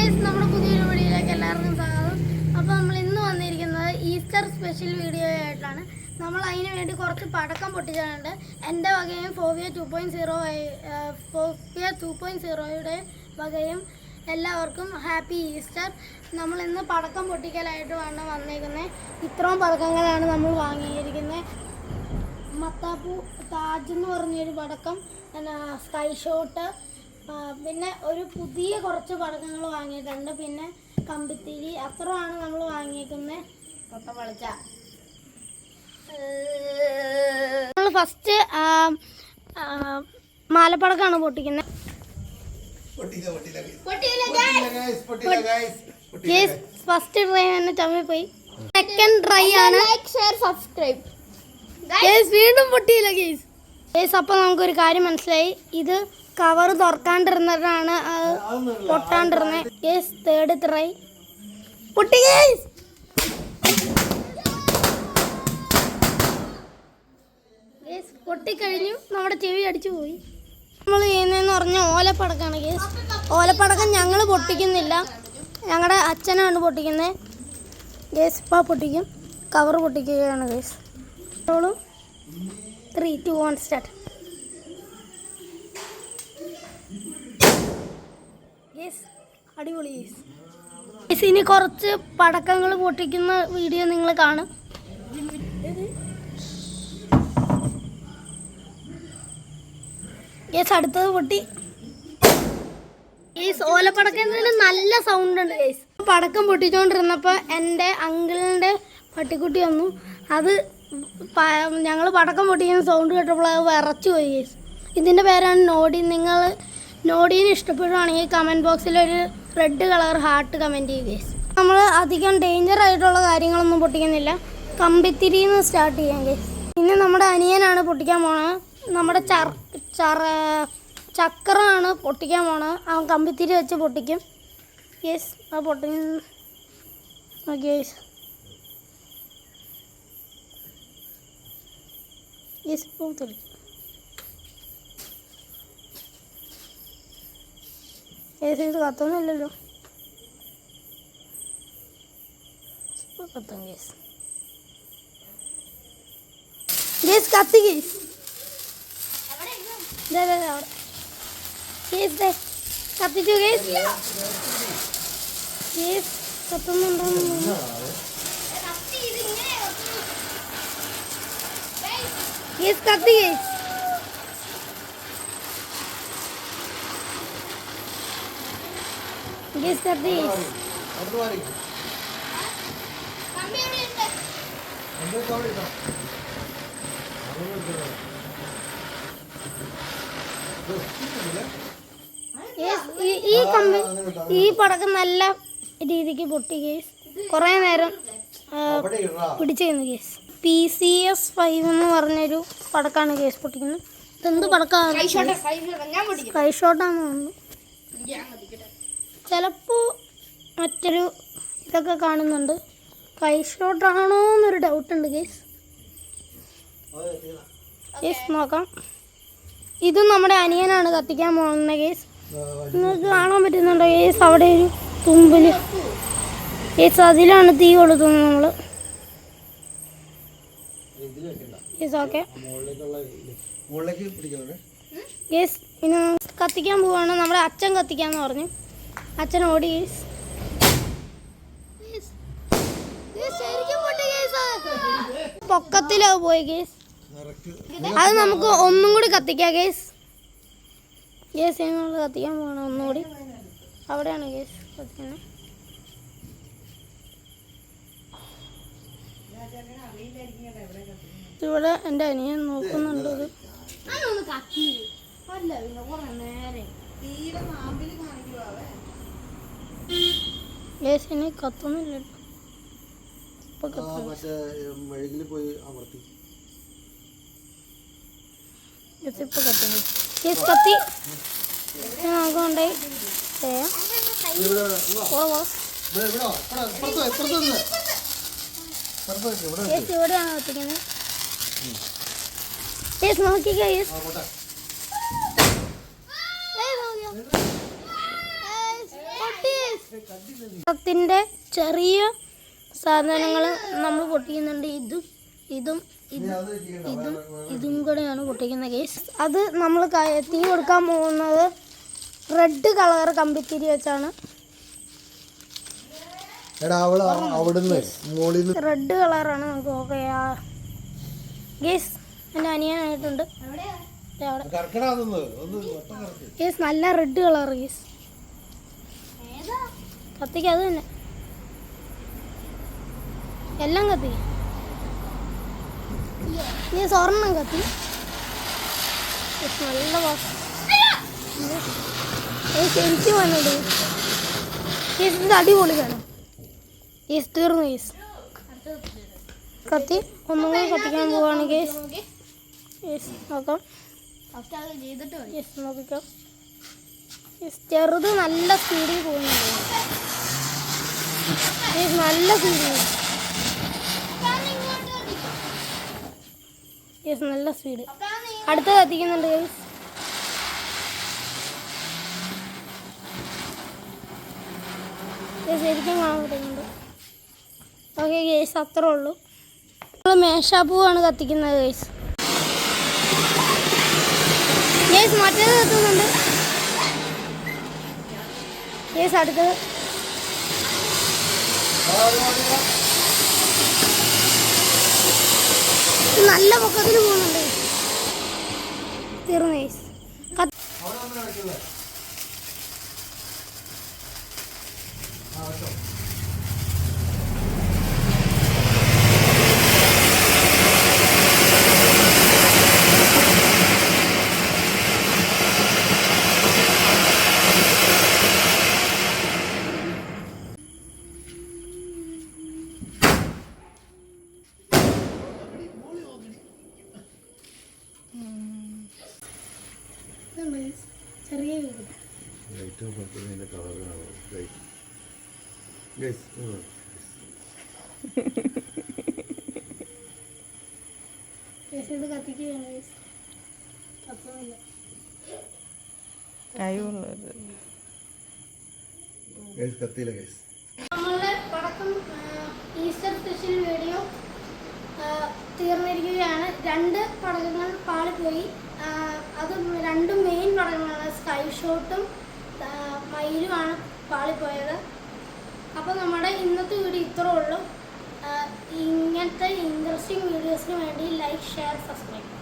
Guys, നമ്മുടെ പുതിയൊരു വീഡിയോയിലേക്ക് എല്ലാവർക്കും സ്വാഗതം. അപ്പോൾ നമ്മൾ ഇന്ന് വന്നിരിക്കുന്നത് ഈസ്റ്റർ സ്പെഷ്യൽ വീഡിയോ ആയിട്ടാണ്. നമ്മൾ അതിന് വേണ്ടി കുറച്ച് പടക്കം പൊട്ടിച്ചിട്ടുണ്ട്. എൻ്റെ വകയും ഫോവിയ 2.0യുടെ വകയും എല്ലാവർക്കും ഹാപ്പി ഈസ്റ്റർ. നമ്മൾ ഇന്ന് പടക്കം പൊട്ടിക്കലായിട്ട് വന്നേക്കുന്നത്. ഇത്രയും പടക്കങ്ങളാണ് നമ്മൾ വാങ്ങിയിരിക്കുന്നത്. മത്താപ്പൂ താജ് എന്ന് പറഞ്ഞൊരു പടക്കം, സ്കൈ ഷോട്ട്, പിന്നെ ഒരു പുതിയ കുറച്ച് പടക്കങ്ങൾ വാങ്ങിയിട്ടുണ്ട്. പിന്നെ കമ്പിത്തിരി, അത്രയാണ് നമ്മൾ വാങ്ങിയിരിക്കുന്നത്. കൊട്ട പളിച്ച നമ്മൾ ഫസ്റ്റ് മാലപ്പടക്കാണ് പൊട്ടിക്കുന്നത്. ഫസ്റ്റ് ട്രൈ തന്നെ ചമ്മിപ്പോയി. സെക്കൻഡ് ട്രൈ ആണ്. Like, share, subscribe. വീണ്ടും പൊട്ടിയില്ല ഗേസ്. അപ്പോൾ നമുക്കൊരു കാര്യം മനസ്സിലായി, ഇത് കവർ തുറക്കാണ്ടിരുന്നിട്ടാണ് പൊട്ടാണ്ടിരുന്നത്. ഗേസ് തേർഡ് ട്രൈ പൊട്ടി. ഗേസ് പൊട്ടിക്കഴിഞ്ഞു, നമ്മുടെ ചെവി അടിച്ചു പോയി. നമ്മൾ ചെയ്യുന്നതെന്ന് പറഞ്ഞാൽ ഓലപ്പടക്കാണ് ഗേസ്. ഓലപ്പടക്കം ഞങ്ങൾ പൊട്ടിക്കുന്നില്ല, ഞങ്ങളുടെ അച്ഛനാണ് പൊട്ടിക്കുന്നത്. ഗേസ് ഇപ്പോൾ പൊട്ടിക്കും, കവർ പൊട്ടിക്കുകയാണ് ഗേസ്. 3, 2, 1 സ്റ്റാർട്ട്. അടിപൊളി. ഇനി കുറച്ച് പടക്കങ്ങൾ പൊട്ടിക്കുന്ന വീഡിയോ നിങ്ങൾ കാണും. അടുത്തത് പൊട്ടി. ഓലപ്പടക്കത്തിന് നല്ല സൗണ്ട് ഉണ്ട് ഗേസ്. പടക്കം പൊട്ടിച്ചുകൊണ്ടിരുന്നപ്പോൾ എൻ്റെ അങ്കിളിൻ്റെ പട്ടിക്കുട്ടി വന്നു. അത് ഞങ്ങൾ പടക്കം പൊട്ടിക്കുന്ന സൗണ്ട് കേട്ടപ്പോൾ അത് വിറച്ചു പോയി ഗേസ്. ഇതിൻ്റെ പേരാണ് നോഡി. നിങ്ങൾ നോഡീനെ ഇഷ്ടപ്പെടുകയാണെങ്കിൽ കമൻറ്റ് ബോക്സിൽ ഒരു റെഡ് കളർ ഹാർട്ട് കമൻറ്റ് ചെയ്യുക ഗേസ്. നമ്മൾ അധികം ഡേഞ്ചർ ആയിട്ടുള്ള കാര്യങ്ങളൊന്നും പൊട്ടിക്കുന്നില്ല. കമ്പിത്തിരിന്ന് സ്റ്റാർട്ട് ചെയ്യാം ഗേസ്. പിന്നെ നമ്മുടെ അനിയനാണ് പൊട്ടിക്കാൻ പോണത്. നമ്മുടെ ചക്രമാണ് പൊട്ടിക്കാൻ പോണത്. അവൻ കമ്പിത്തിരി വെച്ച് പൊട്ടിക്കും ഗേസ്. ആ പൊട്ടിക്കുന്ന ഗേസ് ഗേസ് പോയി. ഇത് കത്തൊന്നുമില്ലല്ലോ. കത്തും ഗേസ്. ഗേസ് കത്തി ഗേസ്. അവിടെ കത്തിച്ചു ഗേസ്. ഗേസ് കത്തുന്നുണ്ടോ? ഗേസ് കത്തി ഗേസ്. Yes, sir, this. ഈ പടക്കം നല്ല രീതിക്ക് പൊട്ടി കേസ്. കുറേ നേരം പിടിച്ചിരുന്നു കേസ്. PCS5 എന്ന് പറഞ്ഞൊരു പടക്കാണ് കേസ് പൊട്ടിക്കുന്നത്. ഇതെന്ത് പടക്കാണ്? സ്കൈ ഷോട്ടാന്ന് തോന്നുന്നു. ചിലപ്പോൾ മറ്റൊരു ഇതൊക്കെ കാണുന്നുണ്ട്. സ്കൈ ഷോട്ടാണോ എന്നൊരു ഡൗട്ടുണ്ട് കേസ്. കേസ് നോക്കാം. ഇതും നമ്മുടെ അനിയനാണ് കത്തിക്കാൻ പോകുന്ന കേസ്. നിങ്ങൾക്ക് കാണാൻ പറ്റുന്നുണ്ടോ കേസ്? അവിടെ ഒരു തുമ്പിൽ കേസ്, അതിലാണ് തീ കൊളുത്തുന്നത് നമ്മൾ. Case okay case. പിന്നെ കത്തിക്കാൻ പോവാണ്. നമ്മുടെ അച്ഛൻ കത്തിക്കാന്ന് പറഞ്ഞു. അച്ഛൻ ഓടി കേസ്. പൊക്കത്തിലത് പോയി കേസ്. അത് നമുക്ക് ഒന്നും കൂടി കത്തിക്കാം കേസ്. കേസ് നമ്മൾ കത്തിക്കാൻ പോകണം ഒന്നുകൂടി. അവിടെയാണ് കേസ് കത്തിക്കുന്നത്. ഇവിടെ എൻ്റെ അനിയൻ നോക്കുന്നുണ്ട്. ഗ്യാസിന് കത്തുന്നില്ല. ഇപ്പൊ കത്തുന്നു. ഗ്യാസ് കത്തി. നമുക്ക് കൊണ്ടുപോയി ചെയ്യാം. ഗ്യാസ് ഇവിടെയാണ് കത്തിക്കുന്നത്. ഗ്യാസ് നോക്കിക്കോ. ഗ്യാസ് പൊട്ടി. ത്തിൻ്റെ ചെറിയ സാധനങ്ങൾ നമ്മൾ പൊട്ടിക്കുന്നുണ്ട്. ഇതും കൂടെയാണ് പൊട്ടിക്കുന്ന കേസ്. അത് നമ്മൾ തീ കൊടുക്കാൻ പോകുന്നത് റെഡ് കളർ കമ്പിത്തിരി വെച്ചാണ്. റെഡ് കളറാണ് നമുക്ക്. ഓക്കെ ഗേസ് എൻ്റെ അനിയനായിട്ടുണ്ട്. ഗേസ് നല്ല റെഡ് കളർ ഗേസ്. കത്തിക്ക് അത് തന്നെ എല്ലാം കത്തി. സ്വർണ്ണം കത്തി. നല്ല എനിക്ക് വന്നത് ഇത് അടിപൊളി വേണം. കേസ് തീർന്നു. കേസ് കത്തി ഒന്നും കൂടി കത്തിക്കാൻ പോവാണ്. കേസ് നോക്കാം. നോക്കിക്കാം. ചെറുത് നല്ല സ്പീഡിൽ പോകുന്നുണ്ട്. നല്ല സ്പീഡിൽ. നല്ല സ്പീഡ്. അടുത്ത കത്തിക്കുന്നുണ്ട്. ശരിക്കും കാണാൻ പറ്റുന്നുണ്ട്. ഓക്കെ ഗേസ് അത്രേ ഉള്ളൂ. നമ്മൾ മേശാപ്പൂവാണ് കത്തിക്കുന്നത് ഗേസ്. ഗേസ് മറ്റേത് കത്തുന്നുണ്ട്. ഗേസ് അടുത്തത് നല്ല പൊക്കത്തിൽ പോകുന്നുണ്ട്. തീർന്നു ഗേസ്. ചെറിയ ഇത് കത്തിക്കുകയാണ്. നമ്മളുടെ പടക്കം ഈസ്റ്റർ സ്പെഷ്യൽ വീഡിയോ തീർന്നിരിക്കുകയാണ്. 2 പടക്കങ്ങൾ പാളിപ്പോയി. അത് 2 മെയിൻ പടക്കങ്ങളാണ്. സ്കൈ ഷോട്ടും മയിലുമാണ് പാളിപ്പോയത്. അപ്പോൾ നമ്മുടെ ഇന്നത്തെ വീഡിയോ ഇത്രേ ഉള്ളൂ. ഇങ്ങനത്തെ ഇൻട്രസ്റ്റിംഗ് വീഡിയോസിന് വേണ്ടി ലൈക്ക്, ഷെയർ, സബ്സ്ക്രൈബ്.